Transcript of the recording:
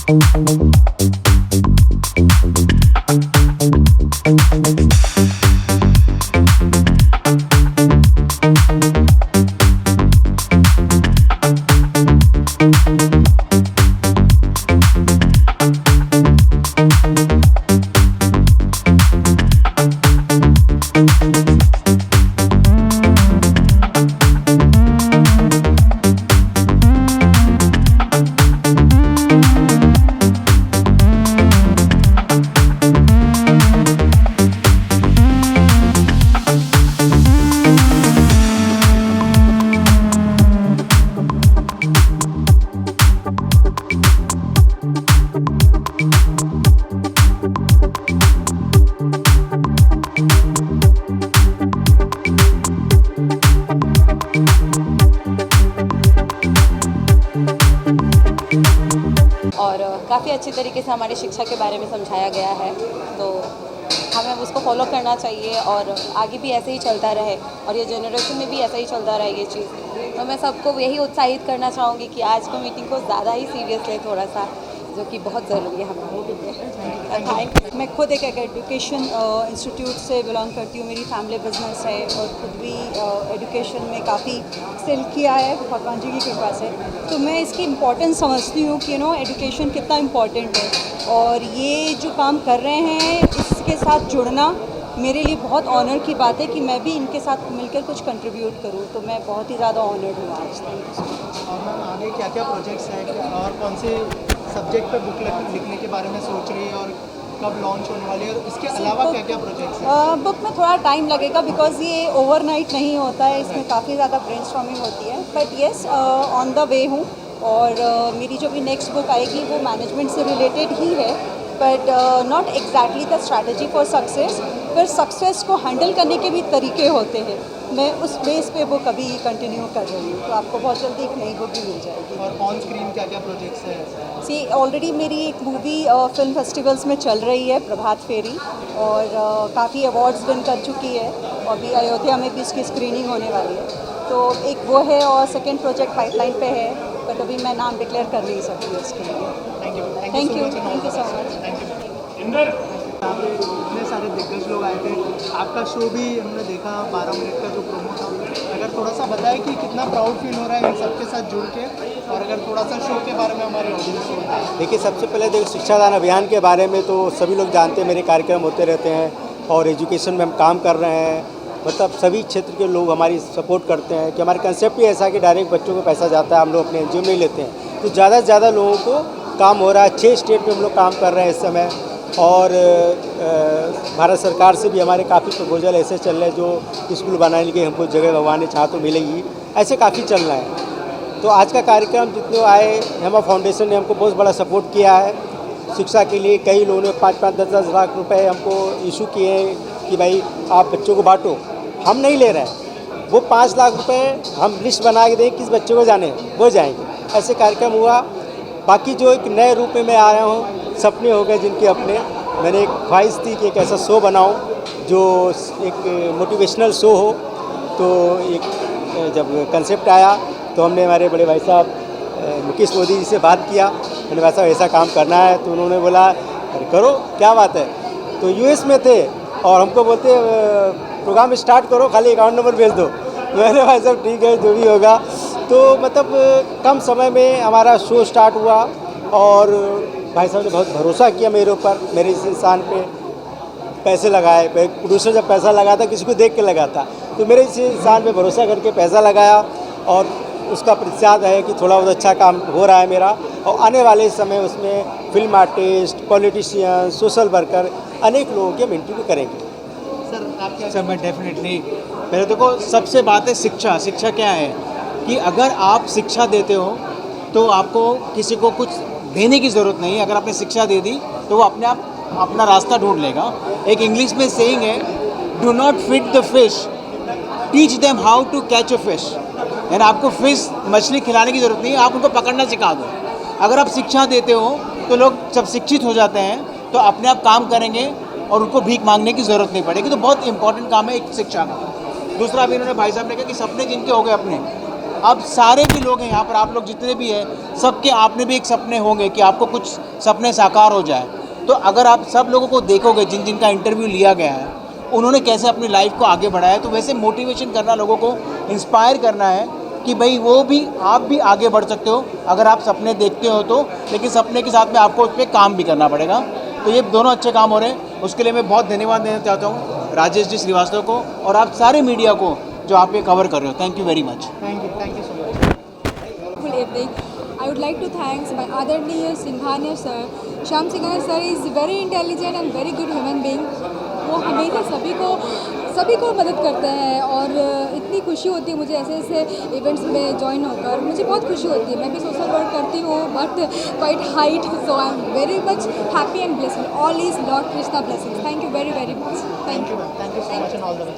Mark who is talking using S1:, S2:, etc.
S1: और काफ़ी अच्छी तरीके से हमारी शिक्षा के बारे में समझाया गया है, तो हमें उसको फॉलो करना चाहिए और आगे भी ऐसे ही चलता रहे और ये जनरेशन में भी ऐसा ही चलता रहे ये चीज़। तो मैं सबको यही उत्साहित करना चाहूँगी कि आज को मीटिंग को ज़्यादा ही सीरियस लें थोड़ा सा, जो कि बहुत ज़रूरी है हमारे लिए।
S2: मैं खुद एक एजुकेशन इंस्टीट्यूट से बिलोंग करती हूँ, मेरी फैमिली बिजनेस है और खुद भी एजुकेशन में काफ़ी सेल किया है भगवान जी की कृपा से। तो मैं इसकी इम्पोर्टेंस समझती हूँ कि एजुकेशन कितना इम्पोर्टेंट है और ये जो काम कर रहे हैं इसके साथ जुड़ना मेरे लिए बहुत ऑनर की बात है कि मैं भी इनके साथ मिलकर कुछ कंट्रीब्यूट करूँ, तो मैं बहुत ही ज़्यादा ऑनर्ड हूँ आज।
S3: और मैम आगे क्या क्या प्रोजेक्ट्स हैं और कौन से सब्जेक्ट पे बुक लिखने के बारे में सोच रही है और कब लॉन्च होने वाली है, और इसके अलावा क्या क्या प्रोजेक्ट्स हैं?
S2: बुक में थोड़ा टाइम लगेगा बिकॉज ये ओवरनाइट नहीं होता है, इसमें काफ़ी ज़्यादा ब्रेनस्टॉर्मिंग होती है, but yes on the way हूँ। और मेरी जो भी नेक्स्ट बुक आएगी वो मैनेजमेंट से रिलेटेड ही है, but not exactly the strategy for success. फिर सक्सेस को हैंडल करने के भी तरीके होते हैं, मैं उस बेस पे बुक अभी कंटिन्यू कर रही हूँ, तो आपको बहुत जल्दी एक नई बुक भी मिल जाएगी।
S3: और ऑन स्क्रीन क्या क्या प्रोजेक्ट्स हैं?
S2: सी ऑलरेडी मेरी एक मूवी फिल्म फेस्टिवल्स में चल रही है, प्रभात फेरी, और काफ़ी अवार्ड्स विन कर चुकी है, और अभी अयोध्या में भी इसकी स्क्रीनिंग होने वाली है, तो एक वो है। और सेकेंड प्रोजेक्ट पाइपलाइन पे है, बट अभी मैं नाम डिक्लेयर कर नहीं सकती उसके लिए। Thank you so much.
S3: यहाँ पे इतने सारे दिग्गज लोग आए थे, आपका शो भी हमने देखा 12 मिनट का जो प्रोमो था, अगर थोड़ा सा बताएं कि कितना प्राउड फील हो रहा है इन सबके साथ जुड़ के, और अगर थोड़ा सा शो के बारे में हमारी ऑडियंस को बताएं।
S4: देखिए, सबसे पहले देखो शिक्षादान अभियान के बारे में तो सभी लोग जानते हैं, मेरे कार्यक्रम होते रहते हैं और एजुकेशन में हम काम कर रहे हैं, मतलब सभी क्षेत्र के लोग हमारी सपोर्ट करते हैं कि हमारा कंसेप्ट ही ऐसा है कि डायरेक्ट बच्चों को पैसा जाता है, हम लोग अपने एनजीओ में नहीं लेते हैं, तो ज़्यादा से ज़्यादा लोगों को काम हो रहा है। 6 स्टेट में हम लोग काम कर रहे हैं इस समय, और भारत सरकार से भी हमारे काफ़ी प्रपोजल ऐसे चल रहे हैं जो स्कूल बनाने के हमको जगह भगवान ने चाहा तो मिलेगी, ऐसे काफ़ी चल रहा है। तो आज का कार्यक्रम जितने आए, हेमा फाउंडेशन ने हमको बहुत बड़ा सपोर्ट किया है शिक्षा के लिए। कई लोगों ने 5-5, 10-10 लाख रुपए हमको इशू किए हैं कि भाई आप बच्चों को बांटो, हम नहीं ले रहे हैं, वो 5 लाख रुपए हम लिस्ट बना के दें किस बच्चे को जाने वो जाएंगे, ऐसे कार्यक्रम हुआ। बाकी जो एक नए रूप में मैं आ रहा हूँ, सपने हो गए जिनके अपने, मैंने एक ख्वाहिश थी कि एक ऐसा शो बनाऊँ जो एक मोटिवेशनल शो हो। तो एक जब कंसेप्ट आया तो हमने हमारे बड़े भाई साहब मुकेश मोदी जी से बात किया, मैंने वैसा ऐसा काम करना है, तो उन्होंने बोला अरे करो, क्या बात है। तो यूएस में थे और हमको बोलते प्रोग्राम स्टार्ट करो, खाली अकाउंट नंबर भेज दो। मैंने भाई साहब ठीक है जो भी होगा। तो मतलब कम समय में हमारा शो स्टार्ट हुआ और भाई साहब ने बहुत भरोसा किया मेरे ऊपर, मेरे इस इंसान पे पैसे लगाए। प्रोड्यूसर जब पैसा लगाता किसी को देख के लगाता, तो मेरे इस इंसान पे भरोसा करके पैसा लगाया और उसका प्रतिशत है कि थोड़ा बहुत अच्छा काम हो रहा है मेरा। और आने वाले समय उसमें film artist, politician, social worker, अनेक लोगों के हम इंटरव्यू करेंगे।
S5: सर मैं डेफिनेटली, पहले देखो सबसे बात है शिक्षा। शिक्षा क्या है कि अगर आप शिक्षा देते हो तो आपको किसी को कुछ देने की ज़रूरत नहीं है। अगर आपने शिक्षा दे दी तो वो अपने आप अपना रास्ता ढूंढ लेगा। एक इंग्लिश में सेइंग है, do not feed the fish, teach them how to catch a fish. यानी आपको फिश मछली खिलाने की ज़रूरत नहीं है, आप उनको पकड़ना सिखा दो। अगर आप शिक्षा देते हो तो लोग जब शिक्षित हो जाते हैं तो अपने आप काम करेंगे और उनको भीख मांगने की ज़रूरत नहीं पड़ेगी। तो बहुत इंपॉर्टेंट काम है एक शिक्षा का। दूसरा अभी इन्होंने भाई साहब ने कहा कि सपने जिनके हो गए अपने, अब सारे भी लोग हैं यहाँ पर, आप लोग जितने भी हैं सबके आपने भी एक सपने होंगे कि आपको कुछ सपने साकार हो जाए। तो अगर आप सब लोगों को देखोगे जिन जिन का इंटरव्यू लिया गया है उन्होंने कैसे अपनी लाइफ को आगे बढ़ाया है, तो वैसे मोटिवेशन करना, लोगों को इंस्पायर करना है कि भाई वो भी, आप भी आगे बढ़ सकते हो अगर आप सपने देखते हो तो, लेकिन सपने के साथ में आपको उस पर काम भी करना पड़ेगा। तो ये दोनों अच्छे काम हो रहे हैं, उसके लिए मैं बहुत धन्यवाद देना चाहता हूँ राजेश जी श्रीवास्तव को और आप सारे मीडिया को जो आप ये कवर कर रहे हो। Thank you very much.
S3: Thank you so much.
S6: Good evening. I would like to thank my Adarniya Singhania sir. Shyam Singhania sir is very intelligent and very good human being. वो हमेशा सभी को मदद करते हैं और इतनी खुशी होती है मुझे ऐसे ऐसे इवेंट्स में ज्वाइन होकर, मुझे बहुत खुशी होती है। मैं भी सोशल वर्क करती हूँ but quite height, so I am very much happy and blessed. All is Lord Krishna blessings. Thank you very much. Thank you
S3: so much and all the best.